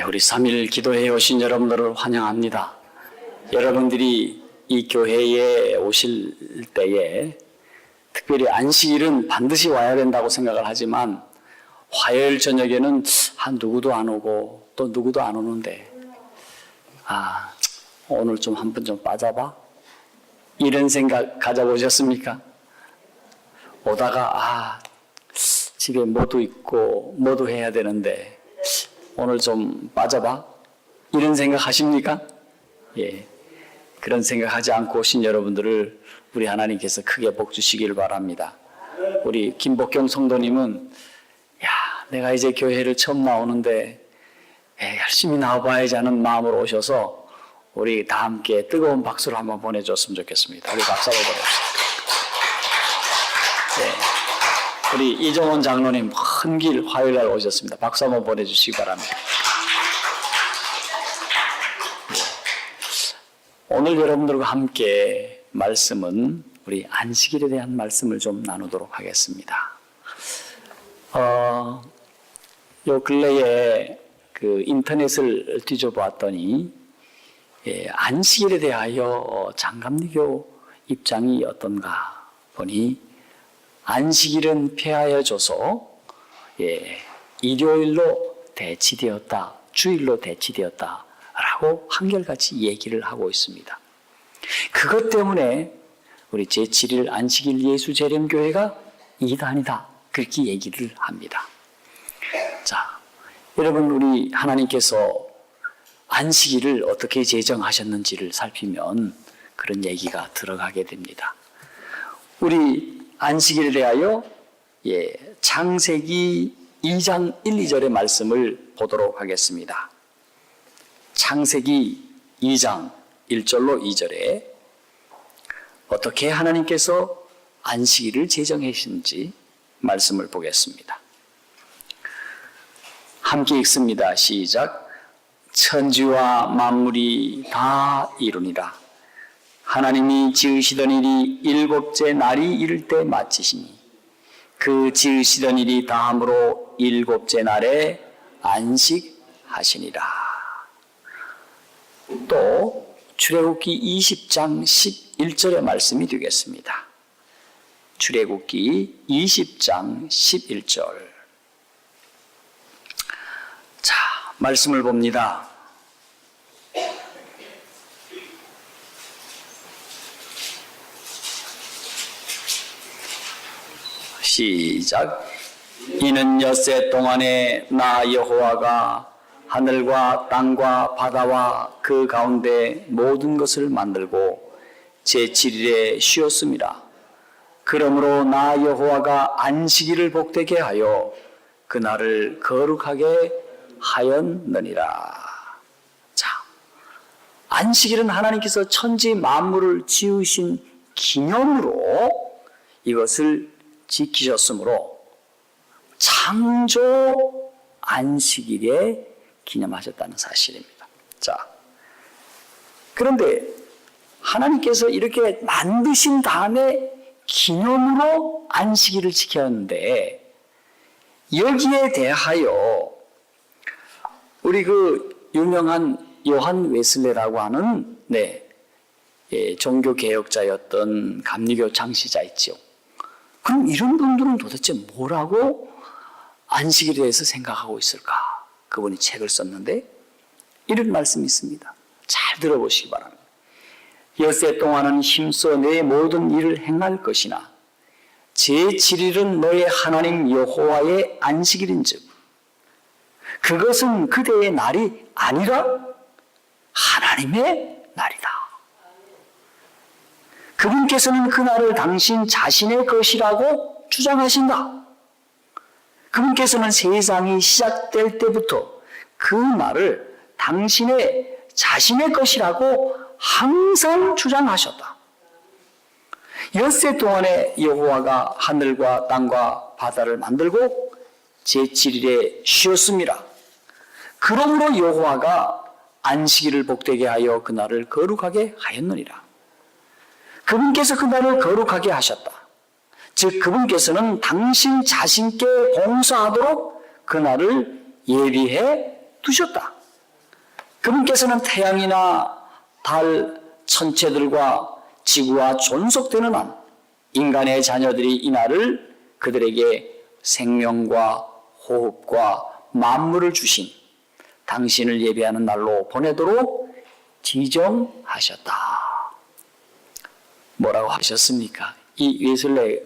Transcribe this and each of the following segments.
우리 3일 기도회에 오신 여러분들을 환영합니다. 여러분들이 이 교회에 오실 때에 특별히 안식일은 반드시 와야 된다고 생각을 하지만 화요일 저녁에는 누구도 안 오고 또 누구도 안 오는데 오늘 좀 한 번 좀 빠져봐? 이런 생각 가져보셨습니까? 오다가 집에 뭐도 있고 뭐도 해야 되는데 오늘 좀 빠져봐? 이런 생각 하십니까? 그런 생각하지 않고 오신 여러분들을 우리 하나님께서 크게 복 주시길 바랍니다. 우리 김복경 성도님은 내가 이제 교회를 처음 나오는데 열심히 나와봐야지 하는 마음으로 오셔서 우리 다 함께 뜨거운 박수를 한번 보내줬으면 좋겠습니다. 우리 박수 한번 보내주세요. 우리 이종원 장로님 먼 길 화요일날 오셨습니다. 박수 한번 보내주시기 바랍니다. 오늘 여러분들과 함께 말씀은 우리 안식일에 대한 말씀을 좀 나누도록 하겠습니다. 요 근래에 그 인터넷을 뒤져보았더니 안식일에 대하여 장감리교 입장이 어떤가 보니 안식일은 폐하여져서 일요일로 대치되었다, 주일로 대치되었다 라고 한결같이 얘기를 하고 있습니다. 그것 때문에 우리 제7일 안식일 예수재림교회가 이단이다 그렇게 얘기를 합니다. 자, 여러분 우리 하나님께서 안식일을 어떻게 제정하셨는지를 살피면 그런 얘기가 들어가게 됩니다. 우리 안식일에 대하여 창세기 2장 1, 2절의 말씀을 보도록 하겠습니다. 창세기 2장 1절로 2절에 어떻게 하나님께서 안식일을 제정하신지 말씀을 보겠습니다. 함께 읽습니다. 시작. 천지와 만물이 다 이루니라. 하나님이 지으시던 일이 일곱째 날이 이를 때 마치시니 그 지으시던 일이 다함으로 일곱째 날에 안식하시니라. 또 출애굽기 20장 11절의 말씀이 되겠습니다. 출애굽기 20장 11절. 자, 말씀을 봅니다. 시작. 이는 엿새 동안에 나 여호와가 하늘과 땅과 바다와 그 가운데 모든 것을 만들고 제7일에 쉬었음이라. 그러므로 나 여호와가 안식일을 복되게 하여 그날을 거룩하게 하였느니라. 자, 안식일은 하나님께서 천지 만물을 지으신 기념으로 이것을 지키셨으므로 창조 안식일에 기념하셨다는 사실입니다. 자, 그런데 하나님께서 이렇게 만드신 다음에 기념으로 안식일을 지켰는데 여기에 대하여 우리 그 유명한 요한 웨슬레라고 하는 종교 개혁자였던 감리교 창시자 있죠. 그럼 이런 분들은 도대체 뭐라고 안식일에 대해서 생각하고 있을까? 그분이 책을 썼는데 이런 말씀이 있습니다. 잘 들어보시기 바랍니다. 엿새 동안은 힘써 내 모든 일을 행할 것이나 제7일은 너의 하나님 여호와의 안식일인즉 그것은 그대의 날이 아니라 하나님의 날이다. 그분께서는 그 날을 당신 자신의 것이라고 주장하신다. 그분께서는 세상이 시작될 때부터 그 날을 당신의 자신의 것이라고 항상 주장하셨다. 엿새 동안에 여호와가 하늘과 땅과 바다를 만들고 제7일에 쉬었습니다. 그러므로 여호와가 안식일을 복되게 하여 그날을 거룩하게 하였느니라. 그분께서 그날을 거룩하게 하셨다. 즉 그분께서는 당신 자신께 봉사하도록 그날을 예비해 두셨다. 그분께서는 태양이나 달 천체들과 지구와 존속되는 한 인간의 자녀들이 이 날을 그들에게 생명과 호흡과 만물을 주신 당신을 예배하는 날로 보내도록 지정하셨다. 뭐라고 하셨습니까? 이 웨슬레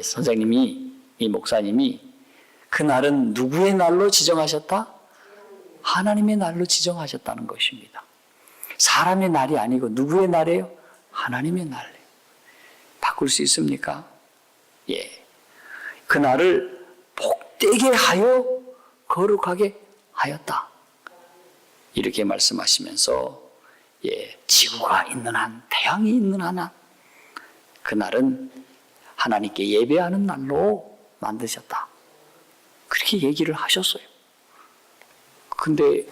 선생님이, 이 목사님이 그날은 누구의 날로 지정하셨다? 하나님의 날로 지정하셨다는 것입니다. 사람의 날이 아니고 누구의 날이에요? 하나님의 날이에요. 바꿀 수 있습니까? 예. 그 날을 복되게 하여 거룩하게 하였다. 이렇게 말씀하시면서 지구가 있는 한, 태양이 있는 한, 그날은 하나님께 예배하는 날로 만드셨다. 그렇게 얘기를 하셨어요. 근데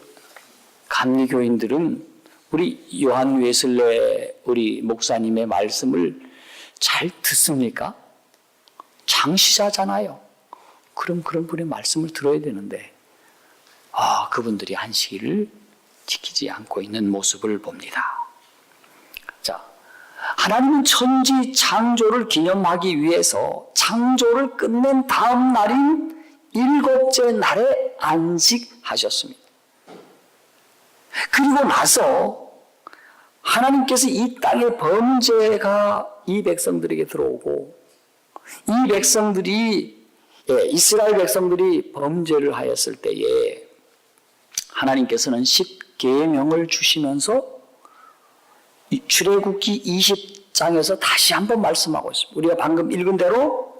감리교인들은 우리 요한 웨슬레 우리 목사님의 말씀을 잘 듣습니까? 장시자잖아요. 그럼 그런 분의 말씀을 들어야 되는데 그분들이 안식일을 지키지 않고 있는 모습을 봅니다. 자, 하나님은 천지 창조를 기념하기 위해서 창조를 끝낸 다음 날인 일곱째 날에 안식하셨습니다. 그리고 나서 하나님께서 이 땅의 범죄가 이 백성들에게 들어오고 이 백성들이 이스라엘 백성들이 범죄를 하였을 때에 하나님께서는 10계명을 주시면서 출애굽기 20장에서 다시 한번 말씀하고 있습니다. 우리가 방금 읽은 대로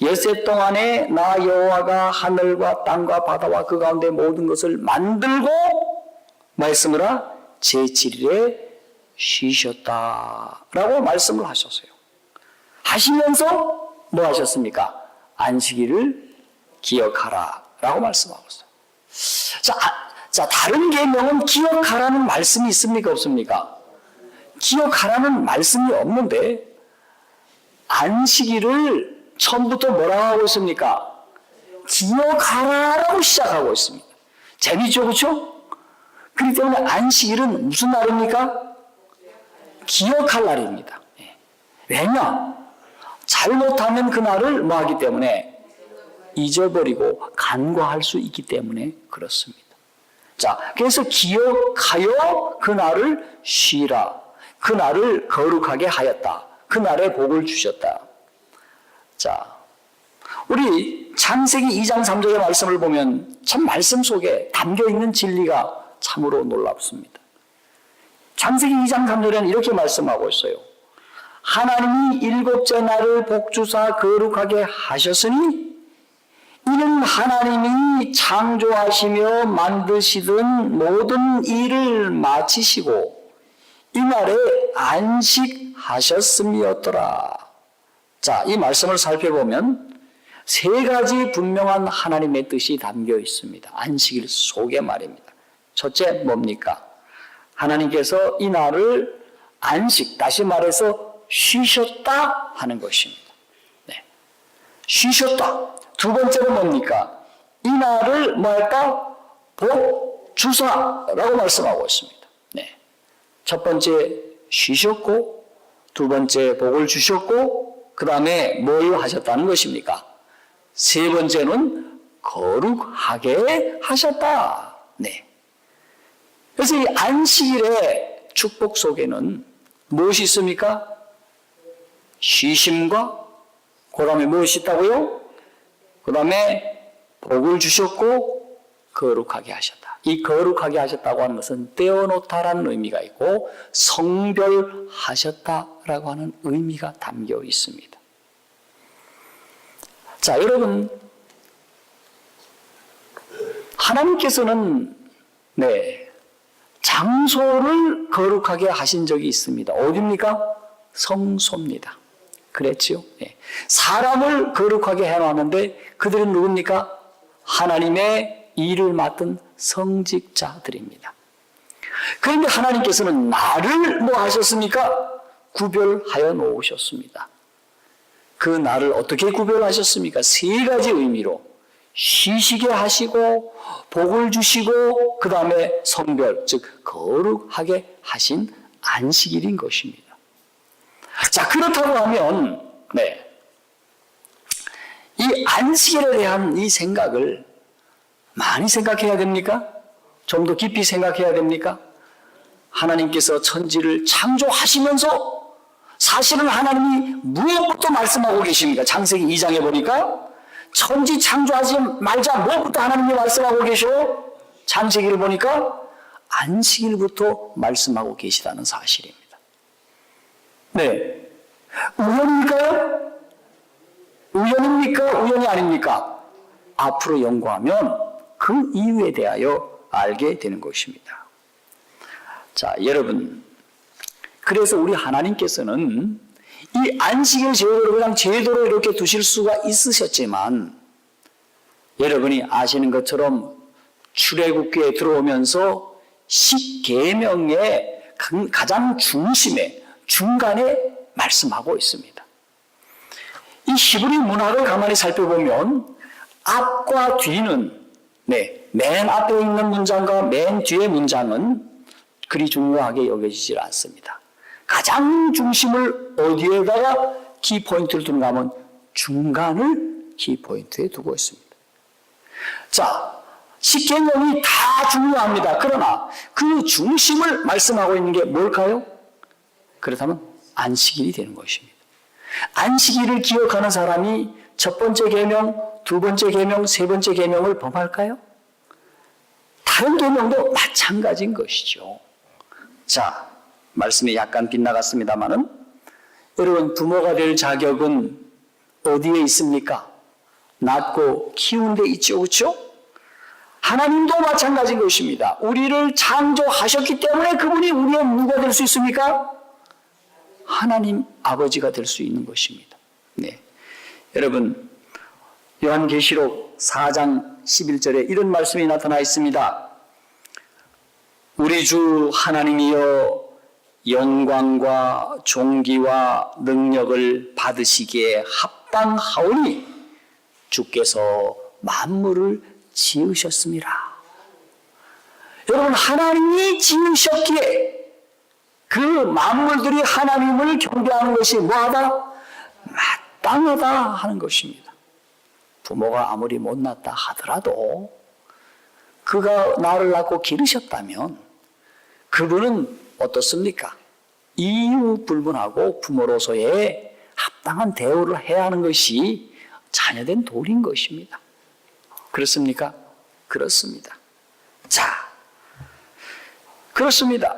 엿새 동안에 나 여호와가 하늘과 땅과 바다와 그 가운데 모든 것을 만들고 말씀으로 제7일에 쉬셨다라고 말씀을 하셨어요. 하시면서 뭐 하셨습니까? 안식일을 기억하라 라고 말씀하고 있어요. 자, 다른 계명은 기억하라는 말씀이 있습니까? 없습니까? 기억하라는 말씀이 없는데 안식일을 처음부터 뭐라고 하고 있습니까? 기억하라라고 시작하고 있습니다. 재미있죠, 그렇죠? 그렇기 때문에 안식일은 무슨 날입니까? 기억할 날입니다. 왜냐? 잘못하면 그 날을 뭐 하기 때문에 잊어버리고 간과할 수 있기 때문에 그렇습니다. 자, 그래서 기억하여 그 날을 쉬라. 그 날을 거룩하게 하였다. 그 날에 복을 주셨다. 자, 우리 창세기 2장 3절의 말씀을 보면 참 말씀 속에 담겨있는 진리가 참으로 놀랍습니다. 창세기 2장 3절에는 이렇게 말씀하고 있어요. 하나님이 일곱째 날을 복주사 거룩하게 하셨으니 이는 하나님이 창조하시며 만드시던 모든 일을 마치시고 이 날에 안식하셨음이었더라. 자, 이 말씀을 살펴보면 세 가지 분명한 하나님의 뜻이 담겨 있습니다. 안식일 속에 말입니다. 첫째 뭡니까? 하나님께서 이 날을 안식, 다시 말해서 쉬셨다 하는 것입니다. 네. 쉬셨다. 두 번째는 뭡니까? 이 날을 뭐할까? 복주사라고 말씀하고 있습니다. 네. 첫 번째 쉬셨고, 두 번째 복을 주셨고, 그 다음에 뭘 하셨다는 것입니까? 세 번째는 거룩하게 하셨다. 네. 그래서 이 안식일의 축복 속에는 무엇이 있습니까? 쉬심과 그 다음에 무엇이 있다고요? 그 다음에 복을 주셨고 거룩하게 하셨다. 이 거룩하게 하셨다고 하는 것은 떼어놓다라는 의미가 있고 성별하셨다라고 하는 의미가 담겨 있습니다. 자, 여러분, 하나님께서는 장소를 거룩하게 하신 적이 있습니다. 어디입니까? 성소입니다. 그랬지요? 네. 사람을 거룩하게 해놨는데 그들은 누굽니까? 하나님의 일을 맡은 성직자들입니다. 그런데 하나님께서는 나를 뭐 하셨습니까? 구별하여 놓으셨습니다. 그 나를 어떻게 구별하셨습니까? 세 가지 의미로 쉬시게 하시고 복을 주시고 그 다음에 성별 즉 거룩하게 하신 안식일인 것입니다. 자, 그렇다고 하면 이 안식일에 대한 이 생각을 많이 생각해야 됩니까? 좀 더 깊이 생각해야 됩니까? 하나님께서 천지를 창조하시면서 사실은 하나님이 무엇부터 말씀하고 계십니까? 창세기 2장에 보니까 천지 창조하지 말자 무엇부터 하나님이 말씀하고 계셔? 창세기를 보니까 안식일부터 말씀하고 계시다는 사실입니다. 네, 우연일까요? 우연입니까? 우연이 아닙니까? 앞으로 연구하면 그 이유에 대하여 알게 되는 것입니다. 자, 여러분, 그래서 우리 하나님께서는 이 안식일 제도를 그냥 제도로 이렇게 두실 수가 있으셨지만 여러분이 아시는 것처럼 출애굽기에 들어오면서 10계명의 가장 중심에 중간에 말씀하고 있습니다. 이 히브리 문학을 가만히 살펴보면 앞과 뒤는 맨 앞에 있는 문장과 맨 뒤의 문장은 그리 중요하게 여겨지질 않습니다. 가장 중심을 어디에다가 키포인트를 두는가 하면 중간을 키포인트에 두고 있습니다. 자, 10계명이 다 중요합니다. 그러나 그 중심을 말씀하고 있는 게 뭘까요? 그렇다면 안식일이 되는 것입니다. 안식일을 기억하는 사람이 첫 번째 계명, 두 번째 계명, 세 번째 계명을 범할까요? 다른 계명도 마찬가지인 것이죠. 자, 말씀이 약간 빗나갔습니다마는 여러분, 부모가 될 자격은 어디에 있습니까? 낳고 키우는 데 있죠, 그렇죠? 하나님도 마찬가지인 것입니다. 우리를 창조하셨기 때문에 그분이 우리의 누가 될 수 있습니까? 하나님 아버지가 될 수 있는 것입니다. 네, 여러분, 요한계시록 4장 11절에 이런 말씀이 나타나 있습니다. 우리 주 하나님이여 영광과 존귀와 능력을 받으시기에 합당하오니 주께서 만물을 지으셨습니다. 여러분, 하나님이 지으셨기에 그 만물들이 하나님을 경배하는 것이 뭐하다? 마땅하다 하는 것입니다. 부모가 아무리 못났다 하더라도 그가 나를 낳고 기르셨다면 그분은 어떻습니까? 이유 불문하고 부모로서의 합당한 대우를 해야 하는 것이 자녀된 도리인 것입니다. 그렇습니까? 그렇습니다. 자, 그렇습니다.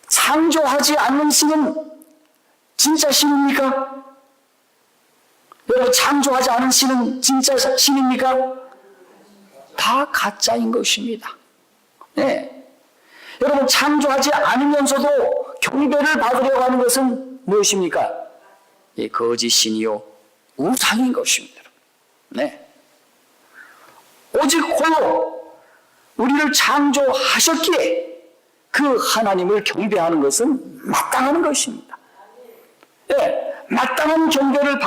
창조하지 않는 신은 진짜 신입니까? 여러분, 창조하지 않은 신은 진짜 신입니까? 다 가짜인 것입니다. 네. 여러분, 창조하지 않으면서도 경배를 받으려고 하는 것은 무엇입니까? 이 거짓 신이요 우상인 것입니다. 네. 오직 홀로 우리를 창조하셨기에 그 하나님을 경배하는 것은 마땅한 것입니다. 네. 마땅한 경배를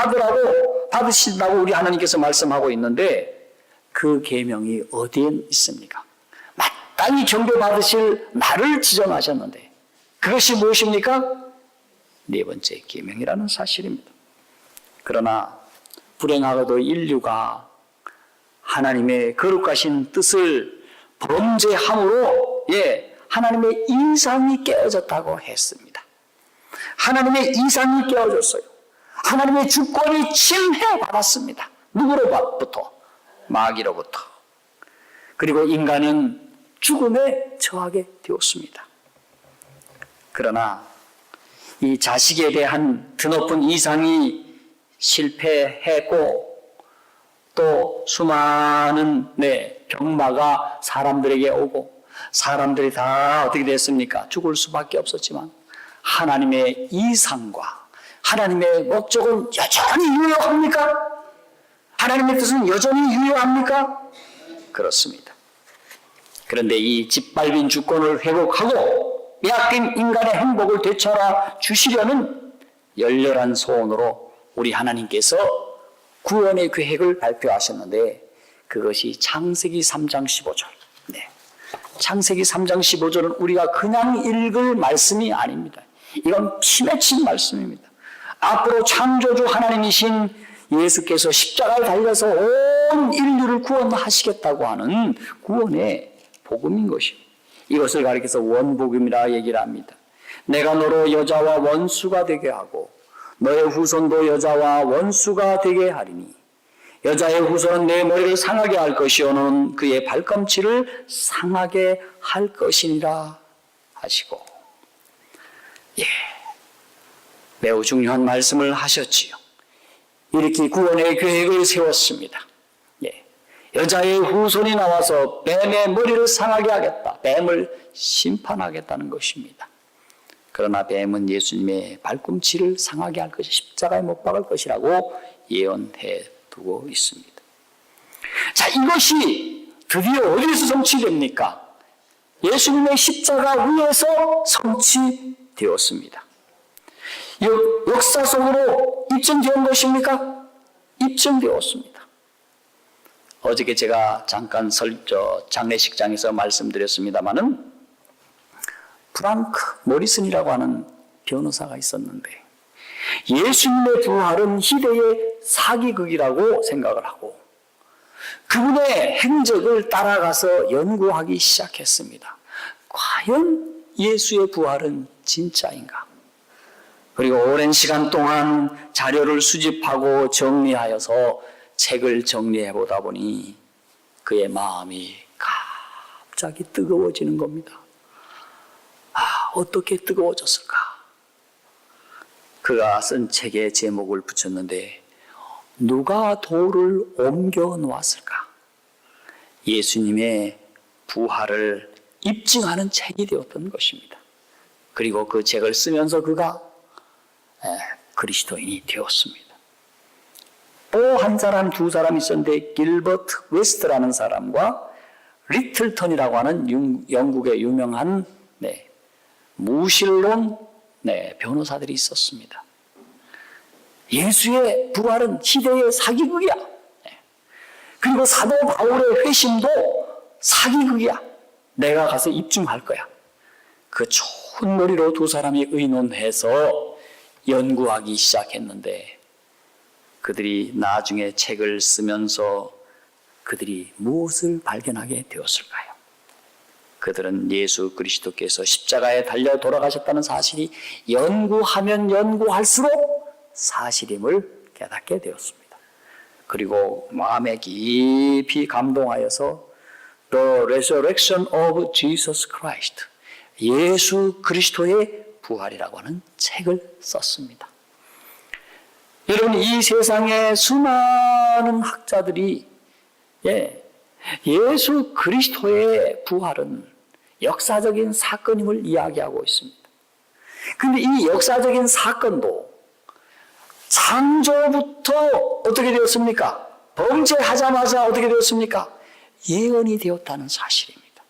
받으신다고 우리 하나님께서 말씀하고 있는데 그 계명이 어디에 있습니까? 마땅히 경배받으실 나를 지정하셨는데 그것이 무엇입니까? 네 번째 계명이라는 사실입니다. 그러나 불행하게도 인류가 하나님의 거룩하신 뜻을 범죄함으로 하나님의 이상이 깨어졌다고 했습니다. 하나님의 이상이 깨어졌어요. 하나님의 주권이 침해받았습니다. 누구로부터? 마귀로부터. 그리고 인간은 죽음에 처하게 되었습니다. 그러나 이 자식에 대한 드높은 이상이 실패했고 또 수많은 병마가 사람들에게 오고 사람들이 다 어떻게 됐습니까? 죽을 수밖에 없었지만 하나님의 이상과 하나님의 목적은 여전히 유효합니까? 하나님의 뜻은 여전히 유효합니까? 그렇습니다. 그런데 이 짓밟힌 주권을 회복하고 빼앗긴 인간의 행복을 되찾아 주시려는 열렬한 소원으로 우리 하나님께서 구원의 계획을 발표하셨는데 그것이 창세기 3장 15절. 네. 창세기 3장 15절은 우리가 그냥 읽을 말씀이 아닙니다. 이건 피맺힌 말씀입니다. 앞으로 창조주 하나님이신 예수께서 십자가에 달려서 온 인류를 구원하시겠다고 하는 구원의 복음인 것입니다. 이것을 가리켜서 원복음이라 얘기를 합니다. 내가 너로 여자와 원수가 되게 하고 너의 후손도 여자와 원수가 되게 하리니 여자의 후손은 내 머리를 상하게 할 것이요 너는 그의 발꿈치를 상하게 할 것이니라 하시고, 예, 매우 중요한 말씀을 하셨지요. 이렇게 구원의 계획을 세웠습니다. 예, 여자의 후손이 나와서 뱀의 머리를 상하게 하겠다, 뱀을 심판하겠다는 것입니다. 그러나 뱀은 예수님의 발꿈치를 상하게 할 것이, 십자가에 못 박을 것이라고 예언해 두고 있습니다. 자, 이것이 드디어 어디에서 성취됩니까? 예수님의 십자가 위에서 성취되었습니다. 역사 속으로 입증된 것입니까? 입증되었습니다. 어저께 제가 잠깐 장례식장에서 말씀드렸습니다마는 프랑크 모리슨이라고 하는 변호사가 있었는데 예수님의 부활은 희대의 사기극이라고 생각을 하고 그분의 행적을 따라가서 연구하기 시작했습니다. 과연 예수의 부활은 진짜인가? 그리고 오랜 시간 동안 자료를 수집하고 정리하여서 책을 정리해 보다 보니 그의 마음이 갑자기 뜨거워지는 겁니다. 어떻게 뜨거워졌을까? 그가 쓴 책에 제목을 붙였는데 누가 돌을 옮겨 놓았을까? 예수님의 부활을 입증하는 책이 되었던 것입니다. 그리고 그 책을 쓰면서 그가 그리스도인이 되었습니다. 또 한 사람, 두 사람 있었는데 길버트 웨스트라는 사람과 리틀턴이라고 하는 영국의 유명한 무신론 변호사들이 있었습니다. 예수의 부활은 희대의 사기극이야. 그리고 사도 바울의 회심도 사기극이야. 내가 가서 입증할 거야. 그 좋은 머리로 두 사람이 의논해서 연구하기 시작했는데 그들이 나중에 책을 쓰면서 그들이 무엇을 발견하게 되었을까요? 그들은 예수 그리스도께서 십자가에 달려 돌아가셨다는 사실이 연구하면 연구할수록 사실임을 깨닫게 되었습니다. 그리고 마음에 깊이 감동하여서 The Resurrection of Jesus Christ, 예수 그리스도의 부활이라고 하는 책을 썼습니다. 여러분, 이 세상에 수많은 학자들이 예수 그리스도의 부활은 역사적인 사건임을 이야기하고 있습니다. 그런데 이 역사적인 사건도 창조부터 어떻게 되었습니까? 범죄하자마자 어떻게 되었습니까? 예언이 되었다는 사실입니다.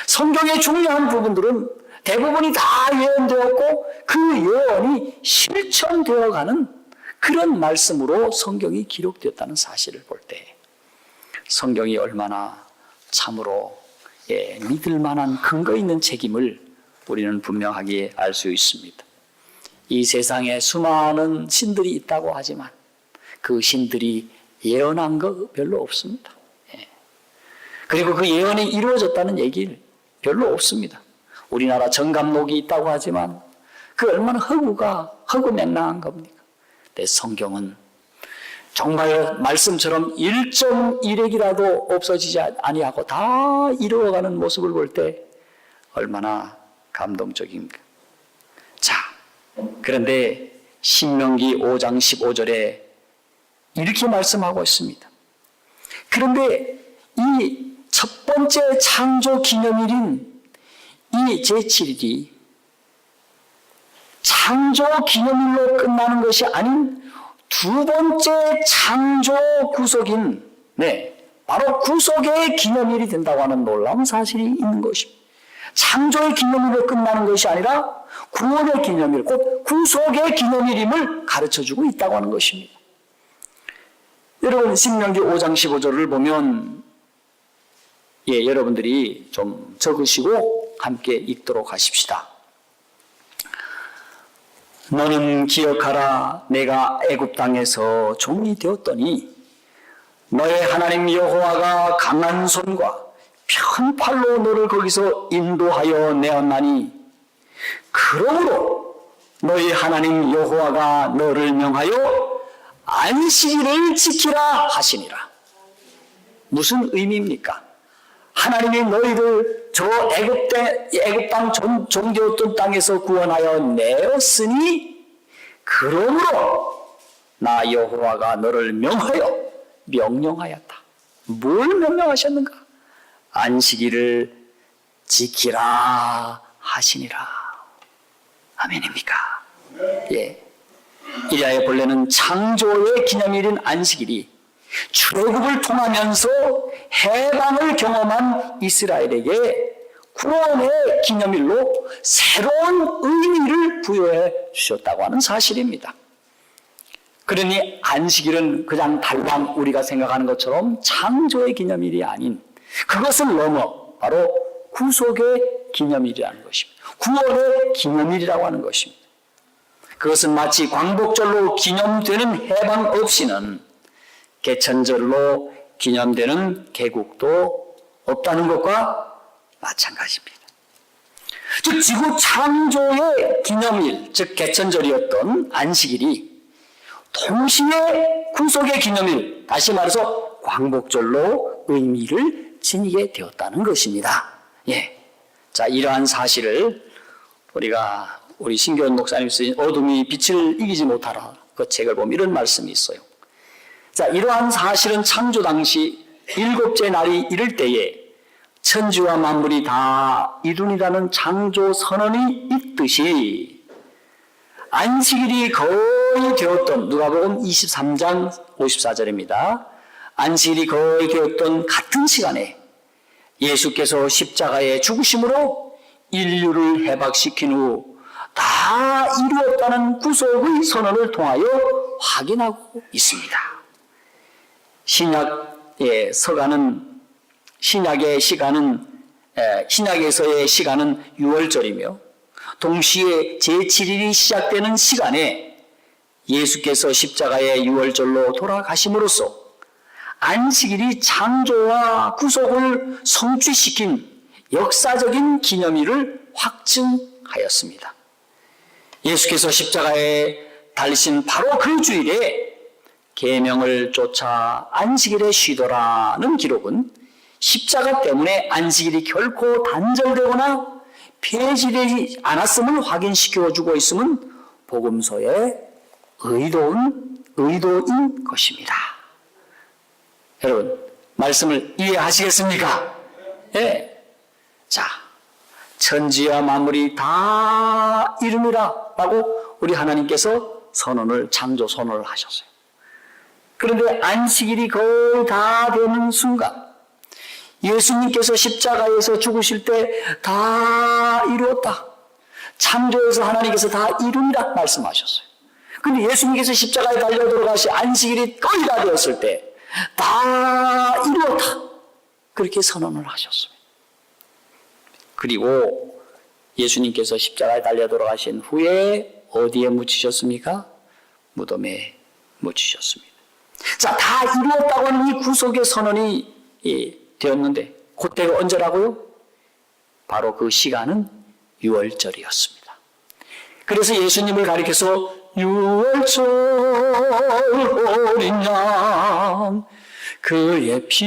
성경의 중요한 부분들은 대부분이 다 예언되었고 그 예언이 실천되어가는 그런 말씀으로 성경이 기록되었다는 사실을 볼 때 성경이 얼마나 참으로 믿을 만한 근거 있는 책임을 우리는 분명하게 알 수 있습니다. 이 세상에 수많은 신들이 있다고 하지만 그 신들이 예언한 거 별로 없습니다. 그리고 그 예언이 이루어졌다는 얘기는 별로 없습니다. 우리나라 정감록이 있다고 하지만 그 얼마나 허구맹랑한 겁니까? 근데 성경은 정말 말씀처럼 1.1핵이라도 없어지지 아니하고 다 이루어가는 모습을 볼 때 얼마나 감동적인가. 자, 그런데 신명기 5장 15절에 이렇게 말씀하고 있습니다. 그런데 이 첫 번째 창조 기념일인 이 제7일이 창조 기념일로 끝나는 것이 아닌 두 번째 창조 구속인 바로 구속의 기념일이 된다고 하는 놀라운 사실이 있는 것입니다. 창조의 기념일로 끝나는 것이 아니라 구원의 기념일, 곧 구속의 기념일임을 가르쳐주고 있다고 하는 것입니다. 여러분 신명기 5장 15절을 보면 여러분들이 좀 적으시고 함께 읽도록 하십시다. 너는 기억하라. 내가 애굽 땅에서 종이 되었더니 너의 하나님 여호와가 강한 손과 편 팔로 너를 거기서 인도하여 내었나니 그러므로 너희 하나님 여호와가 너를 명하여 안식일을 지키라 하시니라. 무슨 의미입니까? 하나님이 너희를 저 애굽 땅 종되었던 땅에서 구원하여 내었으니 그러므로 나 여호와가 너를 명령하였다. 뭘 명령하셨는가? 안식일을 지키라 하시니라. 아멘입니까? 예. 이리하여 본래는 창조의 기념일인 안식일이 출애굽을 통하면서 해방을 경험한 이스라엘에게 구원의 기념일로 새로운 의미를 부여해 주셨다고 하는 사실입니다. 그러니 안식일은 그냥 달랑 우리가 생각하는 것처럼 창조의 기념일이 아닌 그것을 넘어 바로 구속의 기념일이라는 것입니다. 구원의 기념일이라고 하는 것입니다. 그것은 마치 광복절로 기념되는 해방 없이는 개천절로 기념되는 개국도 없다는 것과 마찬가지입니다. 즉 지구 창조의 기념일, 즉 개천절이었던 안식일이 동시에 구속의 기념일, 다시 말해서 광복절로 의미를 지니게 되었다는 것입니다. 자, 이러한 사실을 우리 신교원 목사님이 쓰신 어둠이 빛을 이기지 못하라 그 책을 보면 이런 말씀이 있어요. 자, 이러한 사실은 창조 당시 일곱째 날이 이를 때에 천지와 만물이 다 이루니라는 창조 선언이 있듯이 안식일이 거의 되었던 누가복음 23장 54절입니다. 안식일이 거의 되었던 같은 시간에 예수께서 십자가에 죽으심으로 인류를 해방시킨 후 다 이루었다는 구속의 선언을 통하여 확인하고 있습니다. 신약의 신약에서의 시간은 6월절이며 동시에 제7일이 시작되는 시간에 예수께서 십자가의 6월절로 돌아가심으로써 안식일이 창조와 구속을 성취시킨 역사적인 기념일을 확증하였습니다. 예수께서 십자가에 달리신 바로 그 주일에 계명을 쫓아 안식일에 쉬더라는 기록은 십자가 때문에 안식일이 결코 단절되거나 폐지되지 않았음을 확인시켜주고 있음은 복음서의 의도인 것입니다. 여러분, 말씀을 이해하시겠습니까? 예. 자, 천지와 만물이 다 이름이라 라고 우리 하나님께서 창조 선언을 하셨어요. 그런데 안식일이 거의 다 되는 순간 예수님께서 십자가에서 죽으실 때 다 이루었다. 창조에서 하나님께서 다 이룬이라 말씀하셨어요. 그런데 예수님께서 십자가에 달려 들어가시 안식일이 거의 다 되었을 때 다 이루었다. 그렇게 선언을 하셨습니다. 그리고 예수님께서 십자가에 달려 돌아가신 후에 어디에 묻히셨습니까? 무덤에 묻히셨습니다. 자, 다 이루었다고 하는 이 구속의 선언이 되었는데 그때가 언제라고요? 바로 그 시간은 6월절이었습니다. 그래서 예수님을 가리켜서 6월절 어린 양 그의 피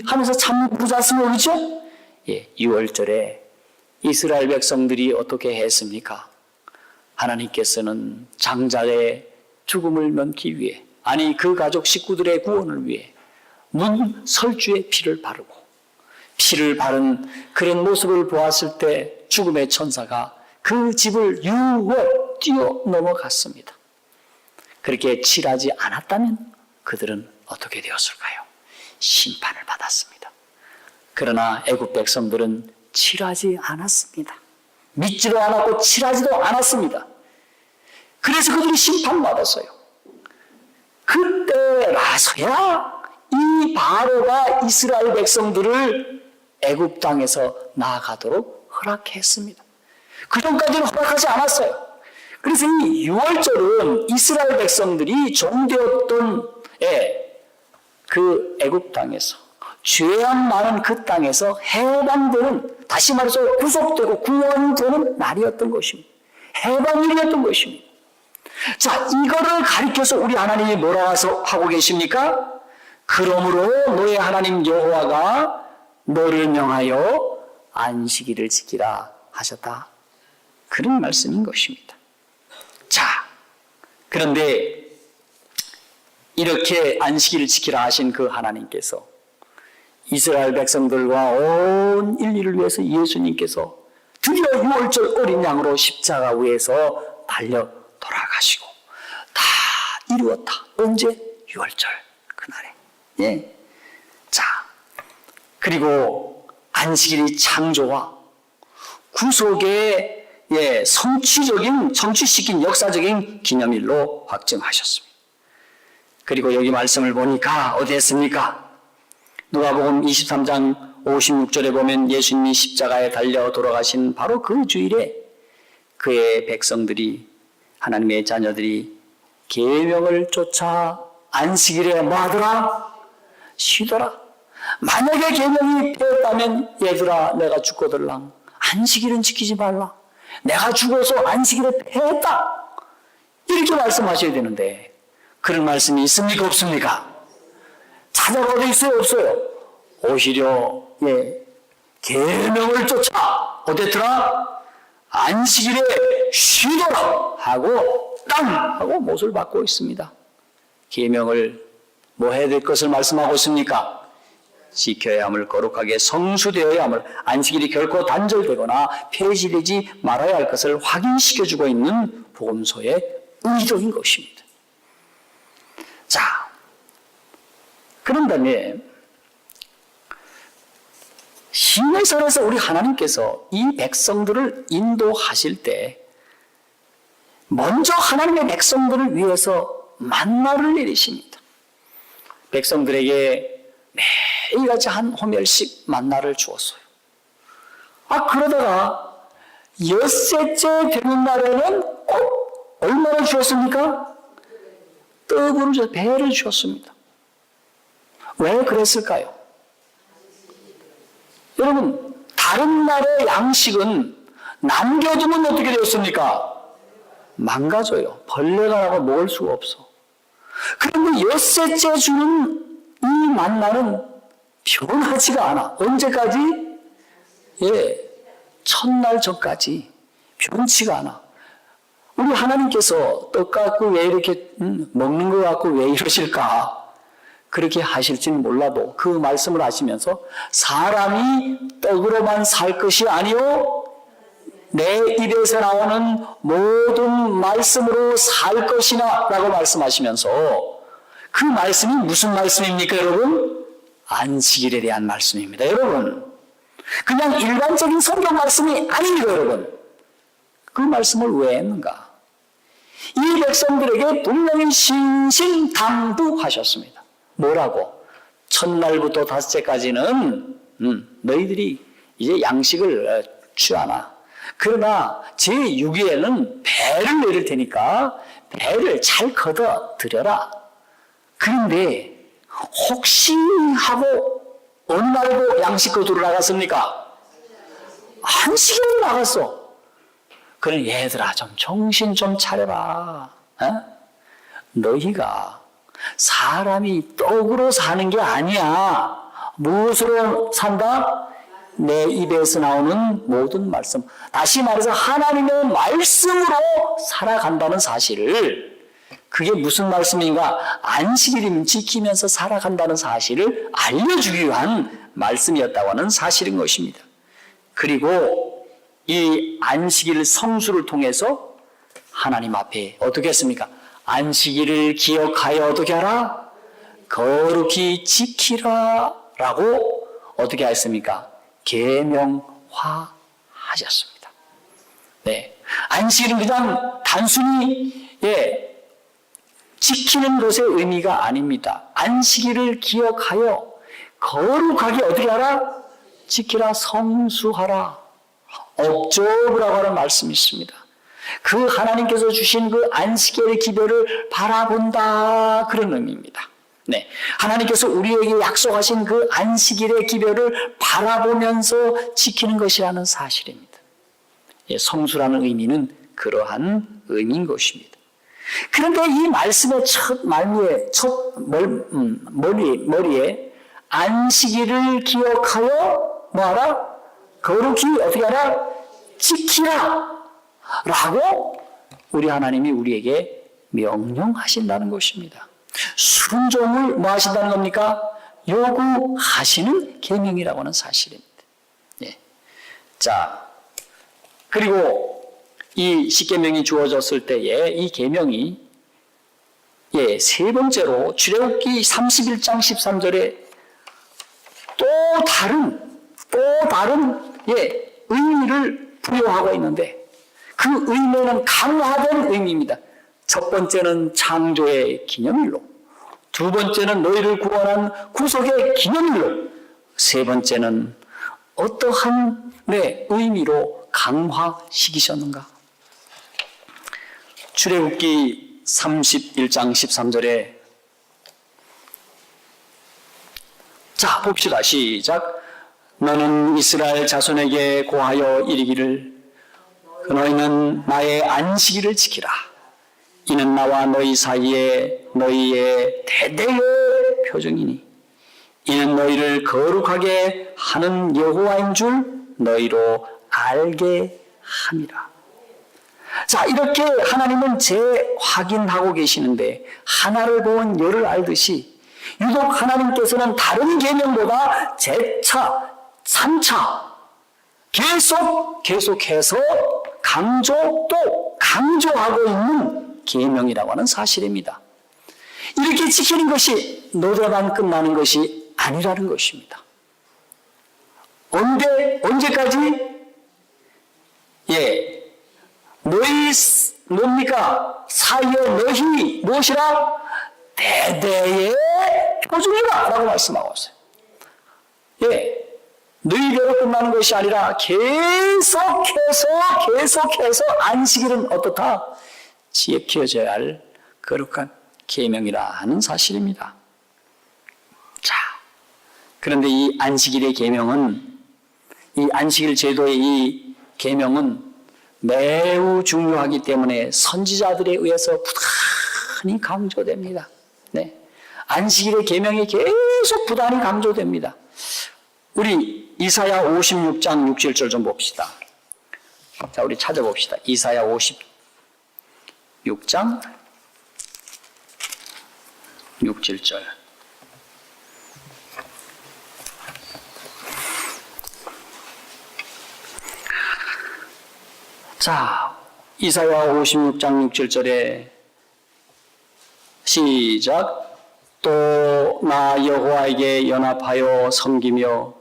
하면서 참 부자스러워 그러죠? 6월절에 이스라엘 백성들이 어떻게 했습니까? 하나님께서는 장자의 죽음을 면기 위해, 아니 그 가족 식구들의 구원을 위해 문 설주에 피를 바르고, 피를 바른 그런 모습을 보았을 때 죽음의 천사가 그 집을 6월 뛰어 넘어갔습니다. 그렇게 칠하지 않았다면 그들은 어떻게 되었을까요? 심판을 받았습니다. 그러나 애굽 백성들은 칠하지 않았습니다. 믿지도 않았고 칠하지도 않았습니다. 그래서 그들이 심판받았어요. 그때라서야 이 바로가 이스라엘 백성들을 애굽 땅에서 나아가도록 허락했습니다. 그전까지는 허락하지 않았어요. 그래서 이 유월절은 이스라엘 백성들이 종되었던 그 애굽 땅에서, 죄악 많은 그 땅에서 해방되는, 다시 말해서 구속되고 구원되는 날이었던 것입니다. 해방일이었던 것입니다. 자, 이거를 가리켜서 우리 하나님이 뭐라고 하고 계십니까? 그러므로 너의 하나님 여호와가 너를 명하여 안식일을 지키라 하셨다. 그런 말씀인 것입니다. 자, 그런데 이렇게 안식일을 지키라 하신 그 하나님께서 이스라엘 백성들과 온 인류를 위해서 예수님께서 드디어 유월절 어린 양으로 십자가 위에서 달려 돌아가시고 다 이루었다. 언제? 유월절 그날에. 예. 자, 그리고 안식일이 창조와 구속의 성취시킨 역사적인 기념일로 확정하셨습니다. 그리고 여기 말씀을 보니까 어디 했습니까? 누가복음 23장 56절에 보면 예수님이 십자가에 달려 돌아가신 바로 그 주일에 그의 백성들이, 하나님의 자녀들이 계명을 쫓아 안식일에 뭐 하더라? 쉬더라. 만약에 계명이 폐했다면 얘들아 내가 죽거들랑 안식일은 지키지 말라. 내가 죽어서 안식일에 폐했다. 이렇게 말씀하셔야 되는데 그런 말씀이 있습니까? 없습니까? 찾아봐도 있어요? 없어요? 오히려 계명을 쫓아 어땠더라? 안식일에 쉬더라 하고 땅 하고 못을 받고 있습니다. 계명을 뭐 해야 될 것을 말씀하고 있습니까? 지켜야 함을, 거룩하게 성수되어야 함을, 안식일이 결코 단절되거나 폐지되지 말아야 할 것을 확인시켜주고 있는 복음서의 의도인 것입니다. 자, 그런 다음에 시내산에서 우리 하나님께서 이 백성들을 인도하실 때 먼저 하나님의 백성들을 위해서 만나를 내리십니다. 백성들에게 매일같이 한 호멜씩 만나를 주었어요. 그러다가 엿새째 되는 날에는 꼭 얼마나 주었습니까? 떡을 주었, 배를 주었습니다. 왜 그랬을까요? 여러분, 다른 날의 양식은 남겨두면 어떻게 되었습니까? 망가져요. 벌레가 나고 먹을 수가 없어. 그런데 엿새째 주는 이 만나는 변하지가 않아. 언제까지? 첫날 전까지 변치가 않아. 우리 하나님께서 떡 갖고 왜 이렇게 먹는 것 갖고 왜 이러실까? 그렇게 하실지는 몰라도 그 말씀을 하시면서 사람이 떡으로만 살 것이 아니요 내 입에서 나오는 모든 말씀으로 살 것이나 라고 말씀하시면서 그 말씀이 무슨 말씀입니까, 여러분? 안식일에 대한 말씀입니다, 여러분. 그냥 일반적인 성경 말씀이 아닙니다, 여러분. 그 말씀을 왜 했는가? 이 백성들에게 분명히 신신당부하셨습니다. 뭐라고? 첫날부터 다섯째까지는 너희들이 이제 양식을 취하나. 그러나 제6일에는 배를 내릴 테니까 배를 잘 걷어 들여라. 그런데 혹시 하고 어느 날도 양식 거두러 나갔습니까? 안식일에 나갔어. 그래, 얘들아 좀 정신 좀 차려라. 너희가 사람이 떡으로 사는 게 아니야. 무엇으로 산다? 내 입에서 나오는 모든 말씀. 다시 말해서 하나님의 말씀으로 살아간다는 사실을, 그게 무슨 말씀인가? 안식일을 지키면서 살아간다는 사실을 알려주기 위한 말씀이었다고 하는 사실인 것입니다. 그리고 이 안식일 성수를 통해서 하나님 앞에 어떻게 했습니까? 안식일을 기억하여 어떻게 하라? 거룩히 지키라 라고 어떻게 했습니까? 계명화하셨습니다. 네, 안식일은 그냥 단순히 지키는 것의 의미가 아닙니다. 안식일을 기억하여 거룩하게 어떻게 하라? 지키라, 성수하라. 업조브라고 하는 말씀이 있습니다. 그 하나님께서 주신 그 안식일의 기별을 바라본다, 그런 의미입니다. 네, 하나님께서 우리에게 약속하신 그 안식일의 기별을 바라보면서 지키는 것이라는 사실입니다. 예, 성수라는 의미는 그러한 의미인 것입니다. 그런데 이 말씀의 첫 말미에, 머리에 안식일을 기억하여 뭐하라? 거룩히 어떻게 하라? 지키라! 라고 우리 하나님이 우리에게 명령하신다는 것입니다. 순종을 뭐 하신다는 겁니까? 요구하시는 계명이라고 하는 사실입니다. 예. 자, 그리고 이 십계명이 주어졌을 때에 이 계명이 세 번째로 출애굽기 31장 13절에 또 다른 의미를 부여하고 있는데 그 의미는 강화된 의미입니다. 첫 번째는 창조의 기념일로, 두 번째는 너희를 구원한 구속의 기념일로, 세 번째는 어떠한 의미로 강화시키셨는가? 출애굽기 31장 13절에 자, 봅시다. 시작. 너는 이스라엘 자손에게 고하여 이르기를 너희는 나의 안식일을 지키라. 이는 나와 너희 사이에 너희의 대대의 표정이니 이는 너희를 거룩하게 하는 여호와인 줄 너희로 알게 함이라. 자, 이렇게 하나님은 재확인하고 계시는데 하나를 보면 열을 알듯이 유독 하나님께서는 다른 계명보다 재차, 3차 계속해서 강조하고 있는 계명이라고 하는 사실입니다. 이렇게 지키는 것이 노래만 끝나는 것이 아니라는 것입니다. 언제까지? 너희 뭡니까? 사이에 너희 무엇이라? 대대의 표준이다 라고 말씀하고 있어요. 너희대로 끝나는 것이 아니라 계속해서 안식일은 어떻다? 지켜져야 할 거룩한 계명이라 하는 사실입니다. 자, 그런데 이 안식일의 계명은, 이 안식일 제도의 이 계명은 매우 중요하기 때문에 선지자들에 의해서 부단히 강조됩니다. 네, 안식일의 계명이 계속 부단히 강조됩니다. 우리 이사야 56장 6절 좀 봅시다. 자, 우리 찾아봅시다. 이사야 56장 6절. 자, 이사야 56장 6절에 시작. 또 나 여호와에게 연합하여 섬기며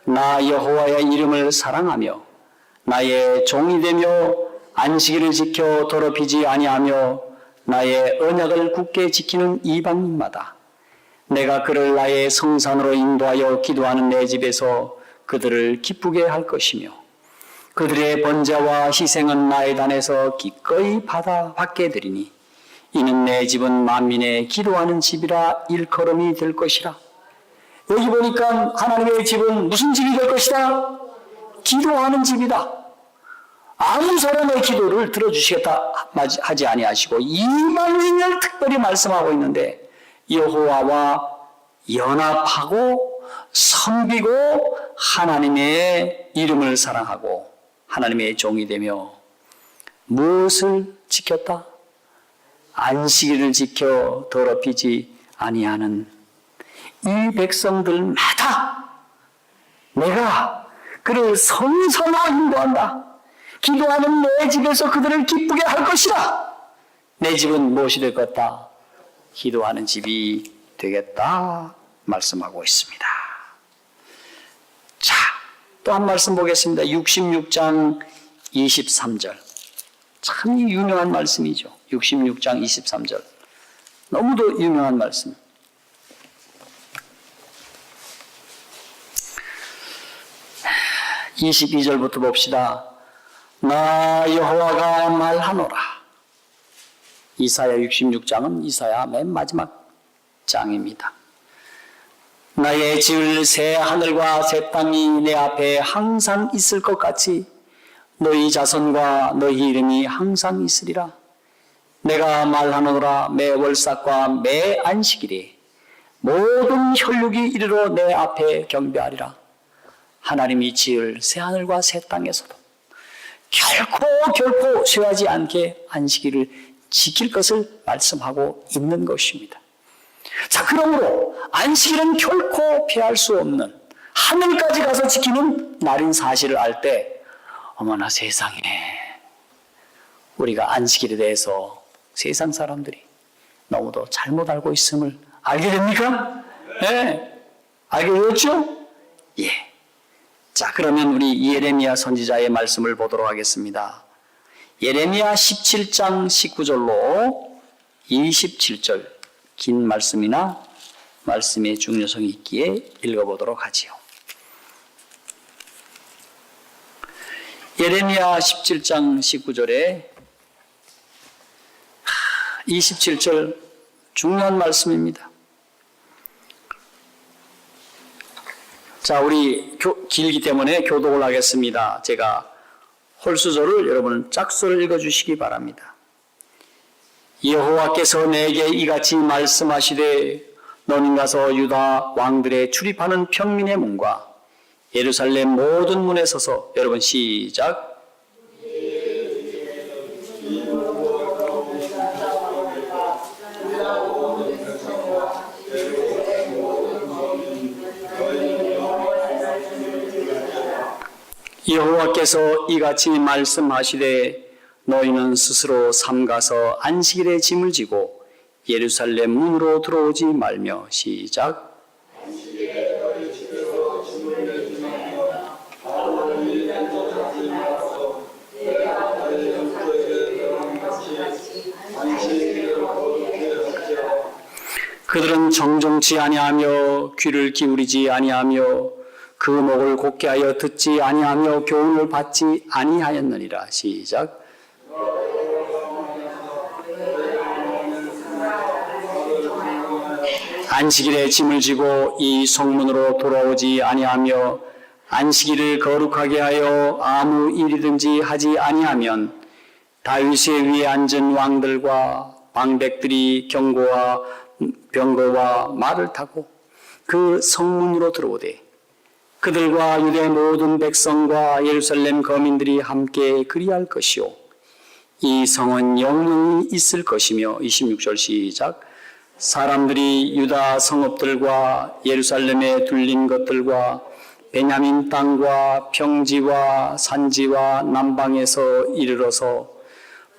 나 여호와의 이름을 사랑하며 나의 종이 되며 안식일을 지켜 더럽히지 아니하며 나의 언약을 굳게 지키는 이방인마다 내가 그를 나의 성산으로 인도하여 기도하는 내 집에서 그들을 기쁘게 할 것이며 그들의 번제와 희생은 나의 단에서 기꺼이 받게 되리니 이는 내 집은 만민의 기도하는 집이라 일컬음이 될 것이라. 여기 보니까 하나님의 집은 무슨 집이 될 것이다? 기도하는 집이다. 아무 사람의 기도를 들어주시겠다 하지 아니하시고 이방인을 특별히 말씀하고 있는데 여호와와 연합하고 섬기고 하나님의 이름을 사랑하고 하나님의 종이 되며 무엇을 지켰다? 안식일을 지켜 더럽히지 아니하는 이 백성들마다 내가 그를 성산으로 인도한다. 기도하는 내 집에서 그들을 기쁘게 할 것이다. 내 집은 무엇이 될 것이다? 기도하는 집이 되겠다 말씀하고 있습니다. 자, 또 한 말씀 보겠습니다. 66장 23절. 참 유명한 말씀이죠. 66장 23절. 너무도 유명한 말씀. 22절부터 봅시다. 나 여호와가 말하노라. 이사야 66장은 이사야 맨 마지막 장입니다. 나의 지을 새 하늘과 새 땅이 내 앞에 항상 있을 것 같이 너희 자손과 너희 이름이 항상 있으리라. 내가 말하노라. 매 월삭과 매 안식일에 모든 혈육이 이르러 내 앞에 경배하리라. 하나님이 지을 새 하늘과 새 땅에서도 결코 쉬하지 않게 안식일을 지킬 것을 말씀하고 있는 것입니다. 자, 그러므로 안식일은 결코 피할 수 없는 하늘까지 가서 지키는 날인 사실을 알 때 어머나 세상에 우리가 안식일에 대해서 세상 사람들이 너무도 잘못 알고 있음을 알게 됩니까? 네. 알게 되었죠? 예. 자, 그러면 우리 예레미야 선지자의 말씀을 보도록 하겠습니다. 예레미야 17장 19절로 27절 긴 말씀이나 말씀의 중요성이 있기에 읽어보도록 하지요. 예레미야 17장 19절에 27절 중요한 말씀입니다. 자, 우리 길기 때문에 교독을 하겠습니다. 제가 홀수절을 여러분 짝수를 읽어주시기 바랍니다. 여호와께서 내게 이같이 말씀하시되 너는 가서 유다 왕들의 출입하는 평민의 문과 예루살렘 모든 문에 서서 여러분 시작. 여호와께서 이같이 말씀하시되 너희는 스스로 삼가서 안식일에 짐을 지고 예루살렘 문으로 들어오지 말며 시작. 그들은 정종치 아니하며 귀를 기울이지 아니하며 그 목을 곧게 하여 듣지 아니하며 교훈을 받지 아니하였느니라. 시작. 안식일에 짐을 지고 이 성문으로 돌아오지 아니하며 안식일을 거룩하게 하여 아무 일이든지 하지 아니하면 다윗의 위에 앉은 왕들과 방백들이 경고와 병거와 말을 타고 그 성문으로 들어오되 그들과 유대 모든 백성과 예루살렘 거민들이 함께 그리할 것이요 이 성은 영영이 있을 것이며 26절 시작. 사람들이 유다 성읍들과 예루살렘에 둘린 것들과 베냐민 땅과 평지와 산지와 남방에서 이르러서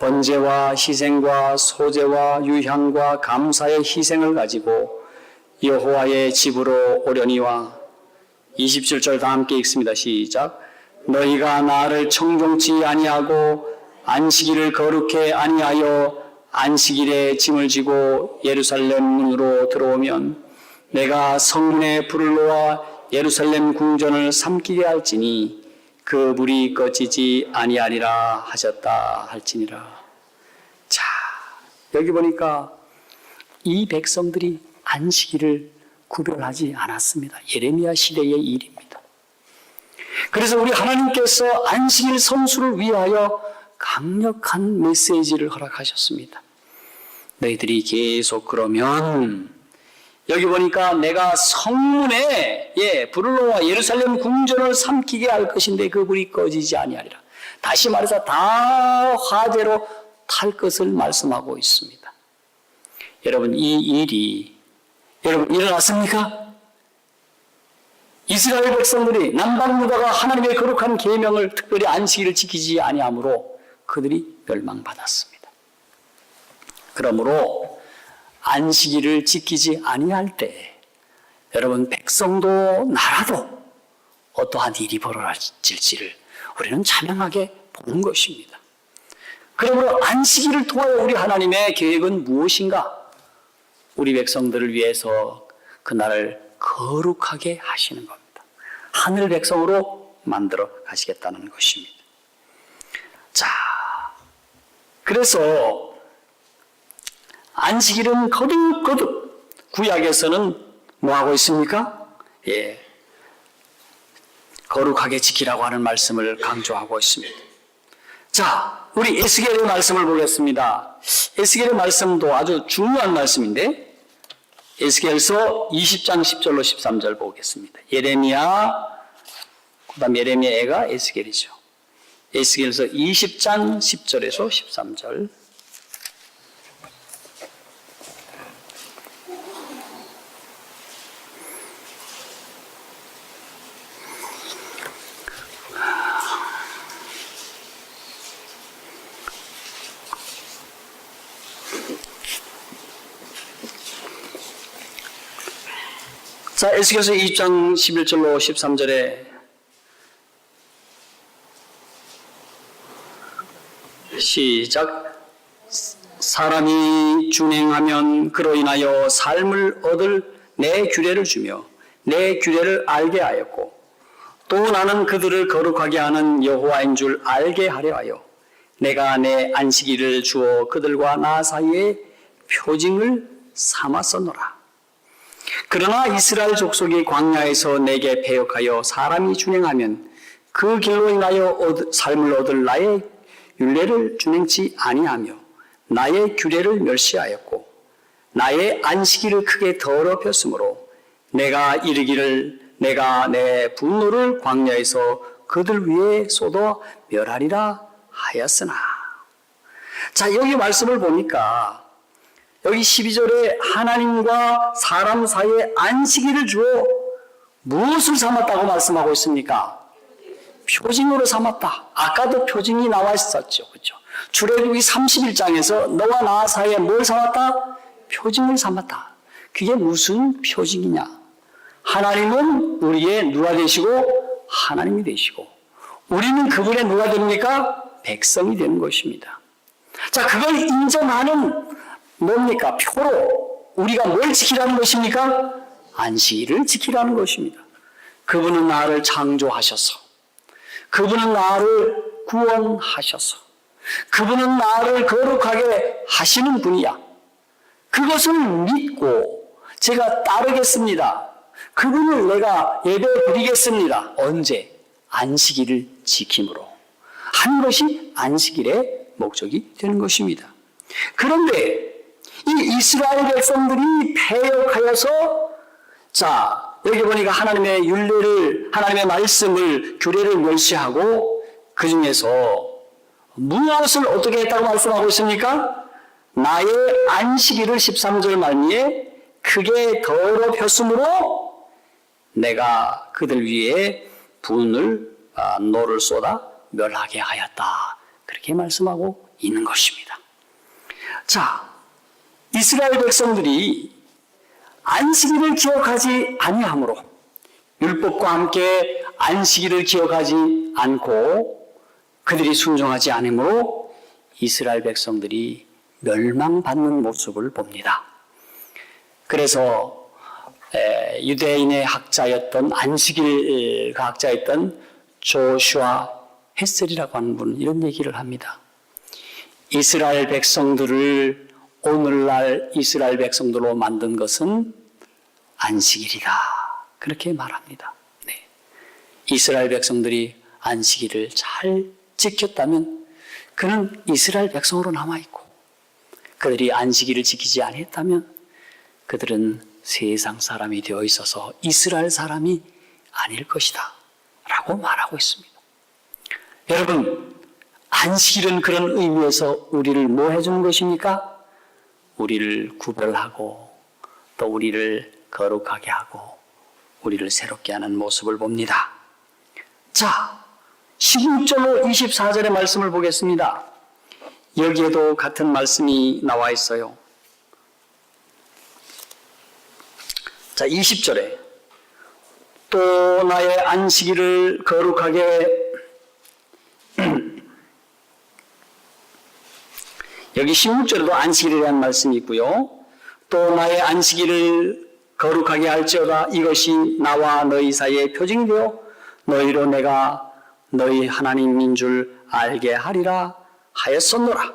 번제와 희생과 소제와 유향과 감사의 희생을 가지고 여호와의 집으로 오려니와 27절 다 함께 읽습니다. 시작. 너희가 나를 청종치 아니하고 안식일을 거룩해 아니하여 안식일에 짐을 지고 예루살렘 문으로 들어오면 내가 성문에 불을 놓아 예루살렘 궁전을 삼키게 할지니 그 불이 꺼지지 아니하리라 하셨다 할지니라. 자, 여기 보니까 이 백성들이 안식일을 구별하지 않았습니다. 예레미야 시대의 일입니다. 그래서 우리 하나님께서 안식일 성수를 위하여 강력한 메시지를 허락하셨습니다. 너희들이 계속 그러면 여기 보니까 내가 성문에 불을 놓아 예루살렘 궁전을 삼키게 할 것인데 그 불이 꺼지지 아니하리라. 다시 말해서 다 화재로 탈 것을 말씀하고 있습니다. 여러분, 이 일이 여러분 일어났습니까? 이스라엘 백성들이 남방 유다가 하나님의 거룩한 계명을 특별히 안식일을 지키지 아니하므로 그들이 멸망받았습니다. 그러므로 안식일을 지키지 아니할 때 여러분 백성도 나라도 어떠한 일이 벌어질지를 우리는 자명하게 보는 것입니다. 그러므로 안식일을 통하여 우리 하나님의 계획은 무엇인가? 우리 백성들을 위해서 그날을 거룩하게 하시는 겁니다. 하늘 백성으로 만들어 가시겠다는 것입니다. 자, 그래서 안식일은 거듭거듭 구약에서는 뭐 하고 있습니까? 예, 거룩하게 지키라고 하는 말씀을 강조하고 있습니다. 자, 우리 에스겔의 말씀을 보겠습니다. 에스겔의 말씀도 아주 중요한 말씀인데 에스겔서 20장 10절로 13절 보겠습니다. 예레미야, 그 다음 예레미야가 에스겔이죠. 에스겔서 20장 10절에서 13절. 자, 에스겔서 20장 11절로 13절에 시작. 사람이 준행하면 그로 인하여 삶을 얻을 내 규례를 주며 내 규례를 알게 하였고 또 나는 그들을 거룩하게 하는 여호와인 줄 알게 하려 하여 내가 내 안식일을 주어 그들과 나 사이에 표징을 삼았었노라. 그러나 이스라엘 족속이 광야에서 내게 배역하여 사람이 준행하면 그 길로 인하여 삶을 얻을 나의 율례를 준행치 아니하며 나의 규례를 멸시하였고 나의 안식일을 크게 더럽혔으므로 내가 이르기를 내가 내 분노를 광야에서 그들 위에 쏟아 멸하리라 하였으나. 자, 여기 말씀을 보니까 여기 12절에 하나님과 사람 사이에 안식일을 주어 무엇을 삼았다고 말씀하고 있습니까? 표징으로 삼았다. 아까도 표징이 나와 있었죠. 그렇죠? 출애굽기 31장에서 너와 나 사이에 뭘 삼았다? 표징을 삼았다. 그게 무슨 표징이냐? 하나님은 우리의 누가 되시고 하나님이 되시고 우리는 그분의 누가 됩니까? 백성이 되는 것입니다. 자, 그걸 인정하는 뭡니까? 표로 우리가 뭘 지키라는 것입니까? 안식일을 지키라는 것입니다. 그분은 나를 창조하셔서 그분은 나를 구원하셔서 그분은 나를 거룩하게 하시는 분이야. 그것을 믿고 제가 따르겠습니다. 그분을 내가 예배 드리겠습니다. 언제? 안식일을 지킴으로 하는 것이 안식일의 목적이 되는 것입니다. 그런데 이 이스라엘 백성들이 패역하여서 자, 여기 보니까 하나님의 율례를, 하나님의 말씀을, 규례를 멸시하고 그 중에서 무엇을 어떻게 했다고 말씀하고 있습니까? 나의 안식일을 13절 말미에 크게 더럽혔으므로 내가 그들 위에 노를 쏟아 멸하게 하였다. 그렇게 말씀하고 있는 것입니다. 자, 이스라엘 백성들이 안식일을 기억하지 아니하므로 율법과 함께 안식일을 기억하지 않고 그들이 순종하지 않으므로 이스라엘 백성들이 멸망받는 모습을 봅니다. 그래서 유대인의 학자였던 안식일 학자였던 조슈아 헤셀이라고 하는 분은 이런 얘기를 합니다. 이스라엘 백성들을 오늘날 이스라엘 백성들로 만든 것은 안식일이다. 그렇게 말합니다. 네. 이스라엘 백성들이 안식일을 잘 지켰다면 그는 이스라엘 백성으로 남아있고 그들이 안식일을 지키지 않았다면 그들은 세상 사람이 되어 있어서 이스라엘 사람이 아닐 것이다. 라고 말하고 있습니다. 여러분, 안식일은 그런 의미에서 우리를 뭐 해주는 것입니까? 우리를 구별하고 또 우리를 거룩하게 하고 우리를 새롭게 하는 모습을 봅니다. 자, 16절로 24절의 말씀을 보겠습니다. 여기에도 같은 말씀이 나와 있어요. 자, 20절에 또 나의 안식일을 거룩하게 여기 16절에도 안식일에 대한 말씀이 있고요. 또 나의 안식일을 거룩하게 할지어다. 이것이 나와 너희 사이의 표징이 되어 너희로 내가 너희 하나님인 줄 알게 하리라 하였었노라.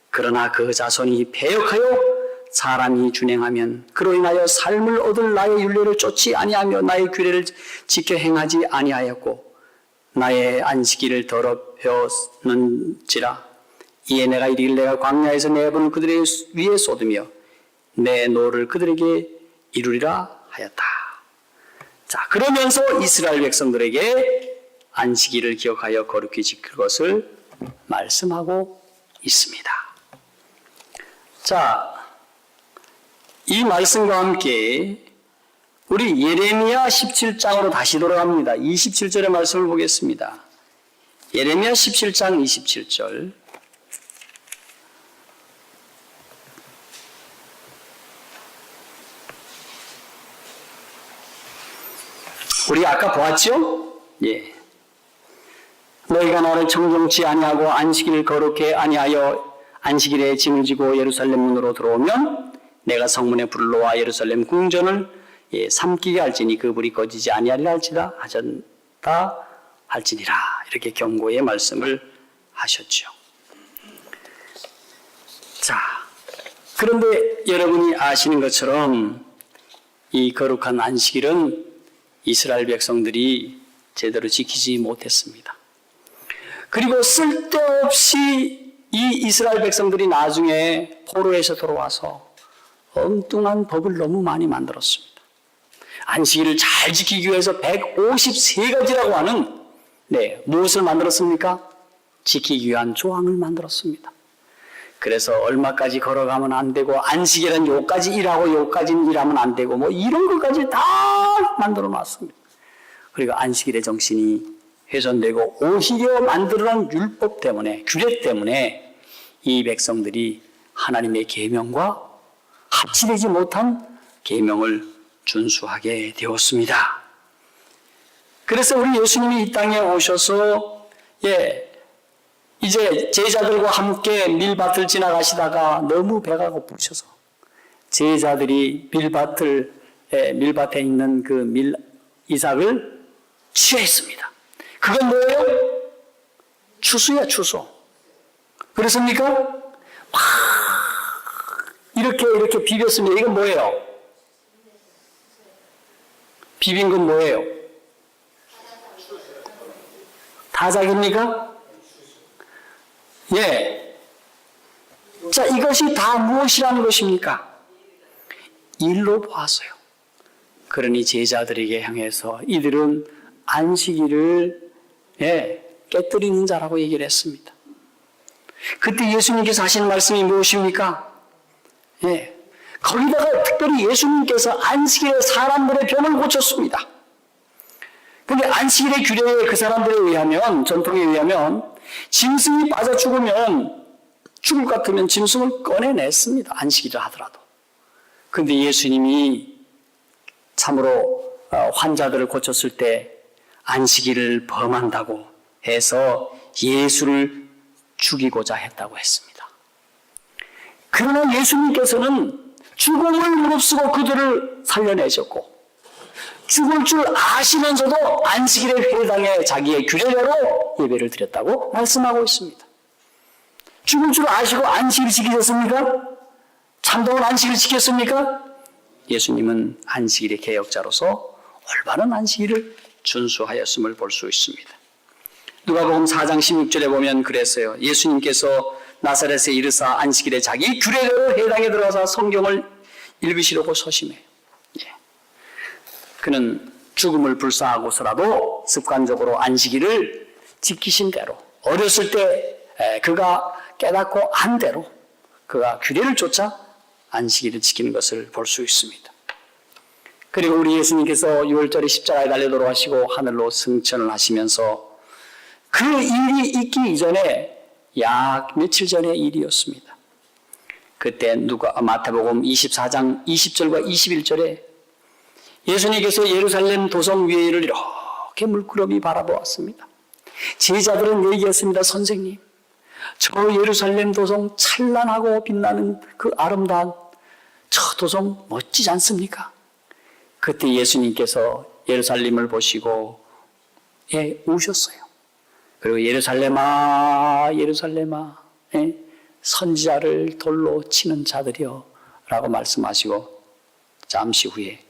그러나 그 자손이 배역하여 사람이 준행하면 그로 인하여 삶을 얻을 나의 율례를 쫓지 아니하며 나의 규례를 지켜 행하지 아니하였고 나의 안식일을 더럽혔는지라. 이에 내가 이르기를 내가 광야에서 내 분을 그들의 위에 쏟으며 내 노를 그들에게 이루리라 하였다. 자, 그러면서 이스라엘 백성들에게 안식일을 기억하여 거룩히 지킬 것을 말씀하고 있습니다. 자, 이 말씀과 함께 우리 예레미야 17장으로 다시 돌아갑니다. 27절의 말씀을 보겠습니다. 예레미야 17장 27절. 우리 아까 보았죠? 예. 너희가 나를 청정치 아니하고 안식일을 거룩해 아니하여 안식일에 짐을 지고 예루살렘 문으로 들어오면 내가 성문에 불을 놓아 예루살렘 궁전을 삼키게 할지니 그 불이 꺼지지 아니하리라 할지라 하셨다 할지니라. 이렇게 경고의 말씀을 하셨죠. 자, 그런데 여러분이 아시는 것처럼 이 거룩한 안식일은 이스라엘 백성들이 제대로 지키지 못했습니다. 그리고 쓸데없이 이 이스라엘 백성들이 나중에 포로에서 돌아와서 엉뚱한 법을 너무 많이 만들었습니다. 안식일을 잘 지키기 위해서 153가지라고 하는 무엇을 만들었습니까? 지키기 위한 조항을 만들었습니다. 그래서 얼마까지 걸어가면 안 되고 안식일은 요까지 일하고 요까지는 일하면 안 되고 뭐 이런 것까지 다 만들어 놨습니다. 그리고 안식일의 정신이 훼손되고 오히려 만들어놓은 율법 때문에 규례 때문에 이 백성들이 하나님의 계명과 합치되지 못한 계명을 준수하게 되었습니다. 그래서 우리 예수님이 이 땅에 오셔서 이제 제자들과 함께 밀밭을 지나가시다가 너무 배가 고프셔서 제자들이 밀밭에 있는 그 이삭을 취했습니다. 그건 뭐예요? 추수야, 추수. 그렇습니까? 막 이렇게 비볐습니다. 이건 뭐예요? 비빈 건 뭐예요? 다작입니까? 예. 자, 이것이 다 무엇이라는 것입니까? 일로 보았어요. 그러니 제자들에게 향해서 이들은 안식일을 깨뜨리는 자라고 얘기를 했습니다. 그때 예수님께서 하신 말씀이 무엇입니까? 거기다가 특별히 예수님께서 안식일에 사람들의 병을 고쳤습니다. 그런데 안식일의 규례에 그 사람들에 의하면, 전통에 의하면 짐승이 빠져 죽을 것 같으면 짐승을 꺼내냈습니다. 안식일을 하더라도. 그런데 예수님이 참으로 환자들을 고쳤을 때 안식일을 범한다고 해서 예수를 죽이고자 했다고 했습니다. 그러나 예수님께서는 죽음을 무릅쓰고 그들을 살려내셨고 죽을 줄 아시면서도 안식일의 회당에 자기의 규례대로 예배를 드렸다고 말씀하고 있습니다. 죽을 줄 아시고 안식일 지키셨습니까? 참동은 안식일 지켰습니까? 예수님은 안식일의 개혁자로서 올바른 안식일을 준수하였음을 볼 수 있습니다. 누가복음 4장 16절에 보면 그랬어요. 예수님께서 나사렛에 이르사 안식일에 자기 규례대로 회당에 들어가서 성경을 읽으시려고 소심해요. 그는 죽음을 불사하고서라도 습관적으로 안식일을 지키신 대로 어렸을 때 그가 깨닫고 한 대로 그가 규례를 쫓아 안식일을 지키는 것을 볼 수 있습니다. 그리고 우리 예수님께서 6월절에 십자가에 달려 돌아가시고 하늘로 승천을 하시면서 그 일이 있기 이전에 약 며칠 전의 일이었습니다. 그때 마태복음 24장 20절과 21절에 예수님께서 예루살렘 도성 위를 이렇게 물끄러미 바라보았습니다. 제자들은 얘기했습니다. 선생님, 저 예루살렘 도성 찬란하고 빛나는 그 아름다운 저도 좀 멋지지 않습니까? 그때 예수님께서 예루살렘을 보시고 우셨어요. 그리고 예루살렘아 예루살렘아 선지자를 돌로 치는 자들이여 라고 말씀하시고 잠시 후에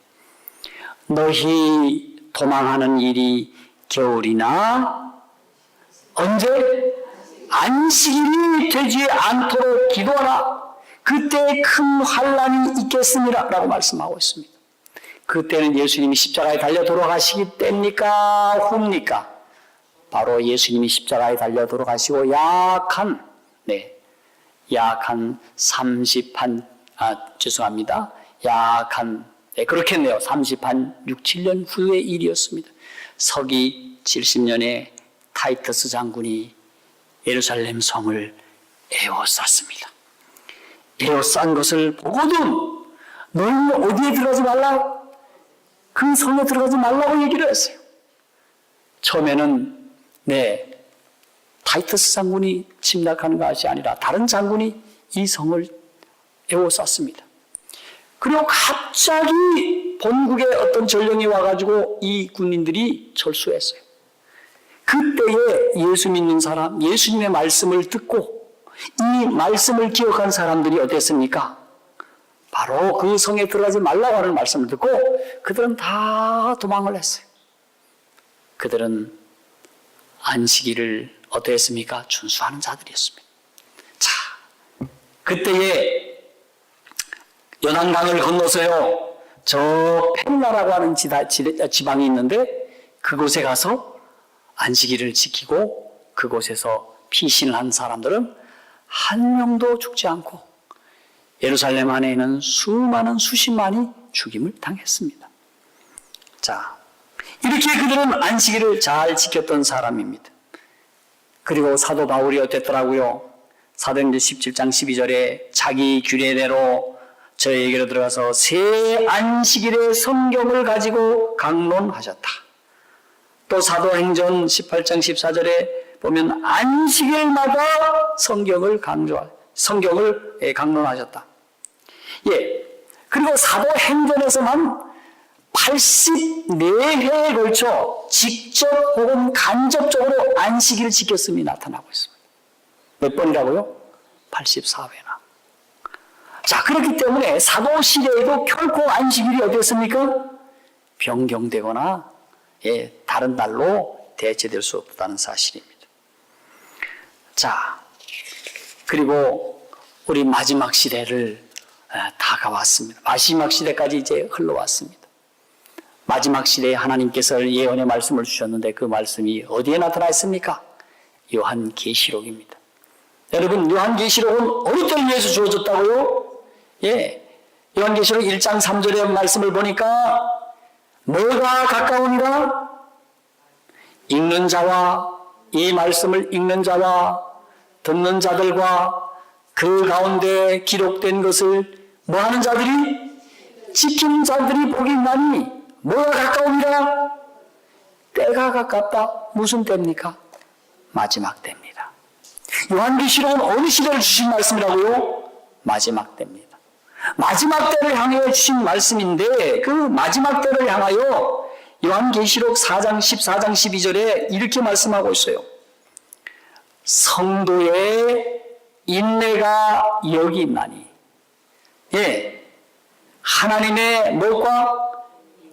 너희 도망하는 일이 겨울이나 언제 안식일이 되지 않도록 기도하라. 그때 큰 환난이 있겠습니다 라고 말씀하고 있습니다. 그때는 예수님이 십자가에 달려 돌아가시기 때입니까? 후입니까? 바로 예수님이 십자가에 달려 돌아가시고 약한 6, 7년 후의 일이었습니다. 서기 70년에 타이터스 장군이 예루살렘 성을 에워쌌습니다. 에워싼 것을 보고도 너희는 어디에 들어가지 말라? 그 성에 들어가지 말라고 얘기를 했어요. 처음에는 타이터스 장군이 침략하는 것이 아니라 다른 장군이 이 성을 에워쌌습니다. 그리고 갑자기 본국에 어떤 전령이 와가지고 이 군인들이 철수했어요. 그때에 예수 믿는 사람, 예수님의 말씀을 듣고 이 말씀을 기억한 사람들이 어땠습니까? 바로 그 성에 들어가지 말라고 하는 말씀을 듣고 그들은 다 도망을 했어요. 그들은 안식일을 어떻게 했습니까? 준수하는 자들이었습니다. 자, 그때에 요단강을 건너서요, 저 펜나라고 하는 지방이 있는데 그곳에 가서 안식일을 지키고 그곳에서 피신을 한 사람들은 한 명도 죽지 않고 예루살렘 안에 있는 수십만이 죽임을 당했습니다. 자, 이렇게 그들은 안식일을 잘 지켰던 사람입니다. 그리고 사도 바울이 어땠더라고요? 사도행전 17장 12절에 자기 규례대로 저에게로 들어가서 새 안식일의 성경을 가지고 강론하셨다. 또 사도행전 18장 14절에 보면 안식일마다 성경을 강론하셨다. 그리고 사도행전에서만 84회에 걸쳐 직접 혹은 간접적으로 안식일을 지켰음이 나타나고 있습니다. 몇 번이라고요? 84회나. 자, 그렇기 때문에 사도 시대에도 결코 안식일이 어땠습니까? 변경되거나 다른 날로 대체될 수 없다는 사실입니다. 자, 그리고 우리 마지막 시대를 다가왔습니다. 마지막 시대까지 이제 흘러왔습니다. 마지막 시대에 하나님께서 예언의 말씀을 주셨는데 그 말씀이 어디에 나타나 있습니까? 요한계시록입니다. 여러분, 요한계시록은 어느 때를 위해서 주어졌다고요? 요한계시록 1장 3절의 말씀을 보니까 뭐가 가까우니라? 읽는 자와 이 말씀을 읽는 자와 듣는 자들과 그 가운데 기록된 것을 뭐하는 자들이? 지키는 자들이 복이 있나니 뭐가 가까우니라? 때가 가깝다. 무슨 때입니까? 마지막 때입니다. 요한계시록은 어느 시대를 주신 말씀이라고요? 마지막 때입니다. 마지막 때를 향해 주신 말씀인데 그 마지막 때를 향하여 요한계시록 4장 14장 12절에 이렇게 말씀하고 있어요. 성도의 인내가 여기 있나니 하나님의 뭐과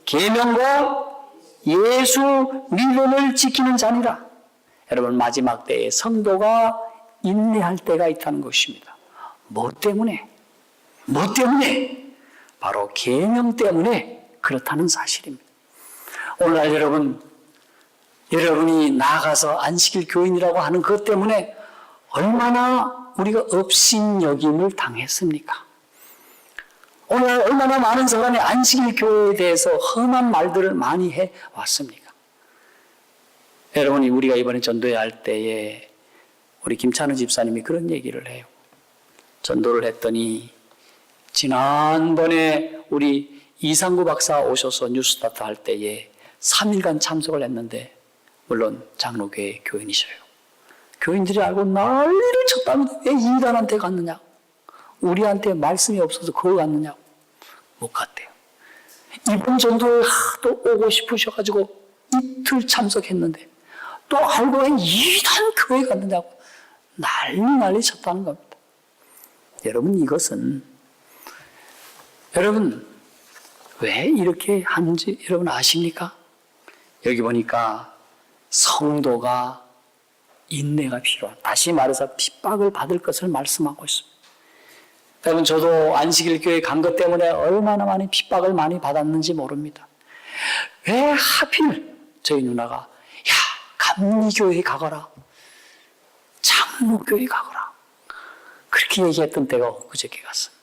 계명과 예수 믿음을 지키는 자니라. 여러분, 마지막 때에 성도가 인내할 때가 있다는 것입니다. 뭐 때문에? 바로 계명 때문에 그렇다는 사실입니다. 오늘날 여러분이 나아가서 안식일 교인이라고 하는 것 때문에 얼마나 우리가 업신여김을 당했습니까? 오늘 얼마나 많은 사람이 안식일 교회에 대해서 험한 말들을 많이 해왔습니까? 여러분이 우리가 이번에 전도회 할 때에 우리 김찬우 집사님이 그런 얘기를 해요. 전도를 했더니 지난번에 우리 이상구 박사 오셔서 뉴스타트 할 때에 3일간 참석을 했는데 물론 장로교회 교인이셔요. 교인들이 알고 난리를 쳤답니다. 왜 이단한테 갔느냐? 우리한테 말씀이 없어서 거기 갔느냐? 못 갔대요. 이번 전도에 또 오고 싶으셔가지고 이틀 참석했는데 또 알고 보니 2단 교회 갔느냐고 난리 쳤다는 겁니다. 여러분, 이것은 여러분 왜 이렇게 하는지 여러분 아십니까? 여기 보니까 성도가 인내가 필요하다. 다시 말해서 핍박을 받을 것을 말씀하고 있습니다. 여러분, 저도 안식일 교회 간 것 때문에 얼마나 많이 핍박을 많이 받았는지 모릅니다. 왜 하필 저희 누나가 야, 감리교회 가거라, 장로교회 가거라, 그렇게 얘기했던 때가 엊그저께 갔습니다.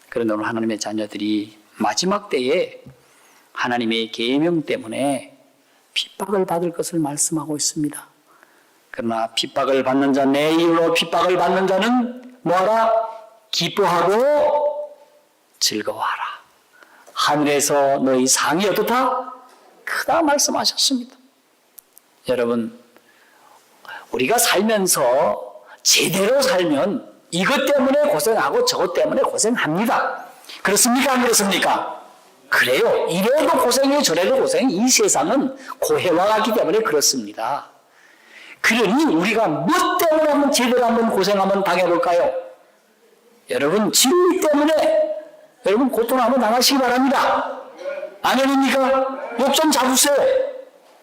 그런데 오늘 하나님의 자녀들이 마지막 때에 하나님의 계명 때문에 핍박을 받을 것을 말씀하고 있습니다. 그러나 핍박을 받는 자, 내 이유로 핍박을 받는 자는 뭐하라? 기뻐하고 즐거워하라. 하늘에서 너희 상이 어떻다? 크다 말씀하셨습니다. 여러분, 우리가 살면서 제대로 살면 이것 때문에 고생하고 저것 때문에 고생합니다. 그렇습니까? 안 그렇습니까? 그래요. 이래도 고생이고 저래도 고생이, 이 세상은 고해와 같기 때문에 그렇습니다. 그러니 우리가 뭐 때문에 한번 제대로 한번 고생 한번 당해볼까요? 여러분, 진리 때문에 여러분 고통 한번 당하시기 바랍니다. 아니입니까? 욕 좀 잡으세요.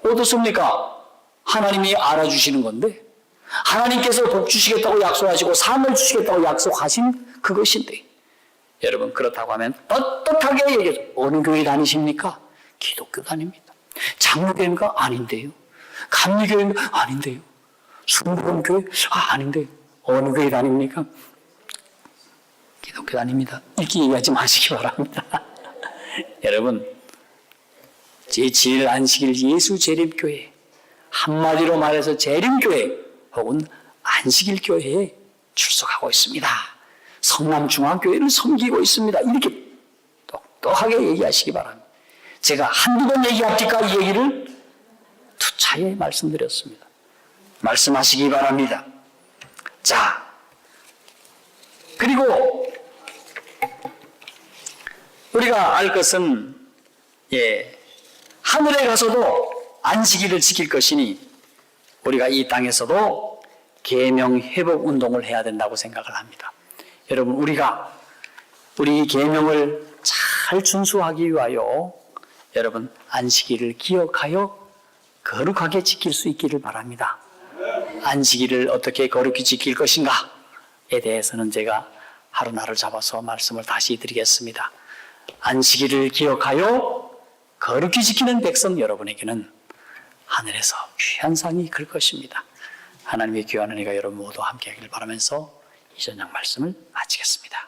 어떻습니까? 하나님이 알아주시는 건데, 하나님께서 복 주시겠다고 약속하시고 삶을 주시겠다고 약속하신 그것인데, 여러분 그렇다고 하면 떳떳하게 얘기해서 어느 교회 다니십니까? 기독교 다닙니다. 장로교회인가? 아닌데요. 감리교회인가? 아닌데요. 순복음교회? 아닌데요. 어느 교회 다닙니까? 기독교 다닙니다. 이렇게 얘기하지 마시기 바랍니다. 여러분, 제7일 안식일 예수 재림교회, 한마디로 말해서 재림교회 혹은 안식일 교회에 출석하고 있습니다. 성남중앙교회를 섬기고 있습니다. 이렇게 똑똑하게 얘기하시기 바랍니다. 제가 한두 번 얘기합니까? 이 얘기를 두 차례 말씀드렸습니다. 말씀하시기 바랍니다. 자, 그리고 우리가 알 것은 하늘에 가서도 안식일을 지킬 것이니 우리가 이 땅에서도 계명 회복 운동을 해야 된다고 생각을 합니다. 여러분, 우리가 우리 계명을 잘 준수하기 위하여 여러분 안식일을 기억하여 거룩하게 지킬 수 있기를 바랍니다. 안식일을 어떻게 거룩히 지킬 것인가에 대해서는 제가 하루날을 잡아서 말씀을 다시 드리겠습니다. 안식일을 기억하여 거룩히 지키는 백성 여러분에게는 하늘에서 귀한 상이 클 것입니다. 하나님의 귀한 은혜가 여러분 모두 함께 하기를 바라면서 이 저녁 말씀을 마치겠습니다.